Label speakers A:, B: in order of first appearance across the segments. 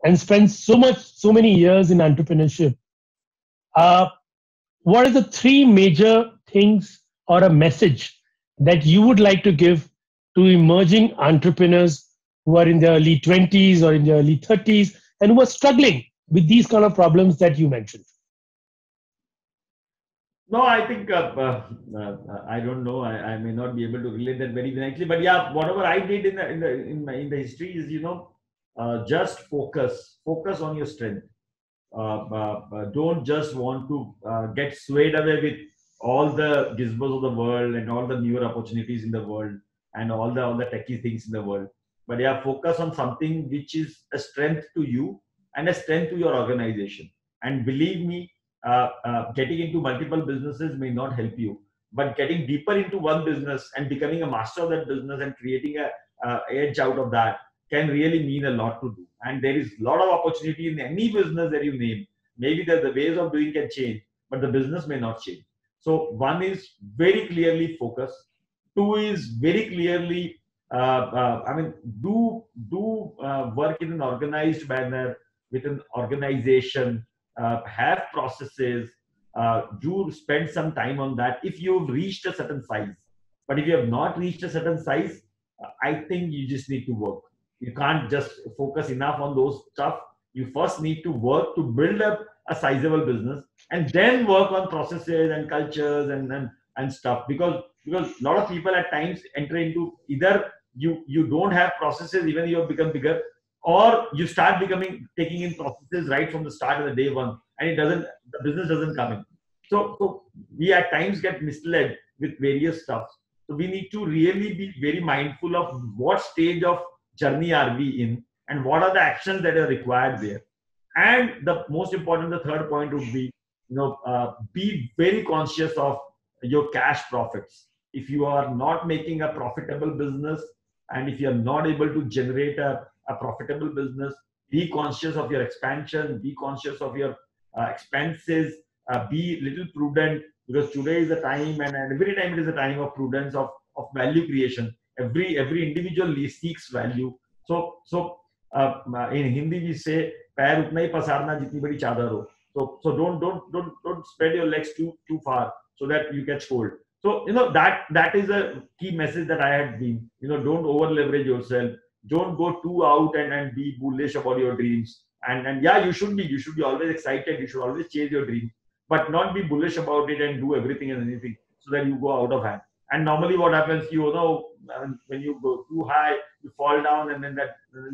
A: and spent so many years in entrepreneurship, uh, what are the three major things or a message that you would like to give to emerging entrepreneurs who are in their early 20s or in their early 30s and who are struggling with these kind of problems that you mentioned?
B: No, I think I don't know. I may not be able to relate that very directly, but yeah, whatever I did in the history is, just focus on your strength. Don't just want to get swayed away with all the gizmos of the world and all the newer opportunities in the world and all the techie things in the world. But yeah, focus on something which is a strength to you and a strength to your organization. And believe me, getting into multiple businesses may not help you, but getting deeper into one business and becoming a master of that business and creating a edge out of that can really mean a lot to do. And there is a lot of opportunity in any business that you name. Maybe the ways of doing can change, but the business may not change. So one is very clearly focus. Two is very clearly, I mean, do work in an organized manner with an organization. Have processes. Do spend some time on that if you've reached a certain size. But if you have not reached a certain size, I think you just need to work. You can't just focus enough on those stuff. You first need to work to build up a sizable business and then work on processes and cultures and stuff, because a lot of people at times enter into either you don't have processes even you have become bigger, or you start becoming taking in processes right from the start of the day one, and the business doesn't come in. So we at times get misled with various stuff. So we need to really be very mindful of what stage of journey are we in and what are the actions that are required there. And the most important, the third point would be, be very conscious of your cash profits. If you are not making a profitable business, and if you are not able to generate a profitable business, be conscious of your expansion, be conscious of your expenses, be little prudent, because today is the time, and every time it is a time of prudence, of value creation. Every individual seeks value. So in Hindi we say पैर उतना ही पसारना जितनी बड़ी चादर हो. So don't spread your legs too far so that you catch cold. So that is a key message that I had been. Don't over leverage yourself. Don't go too out and be bullish about your dreams. And yeah, you should be always excited. You should always chase your dreams, but not be bullish about it and do everything and anything so that you go out of hand. And normally what happens, when you go too high, you fall down, and then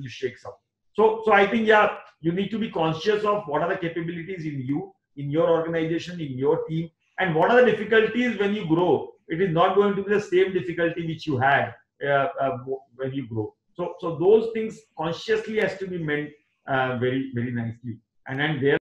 B: you shake up. So I think, yeah, you need to be conscious of what are the capabilities in you, in your organization, in your team, and what are the difficulties when you grow. It is not going to be the same difficulty which you had when you grow. So those things consciously has to be meant very very nicely, and then there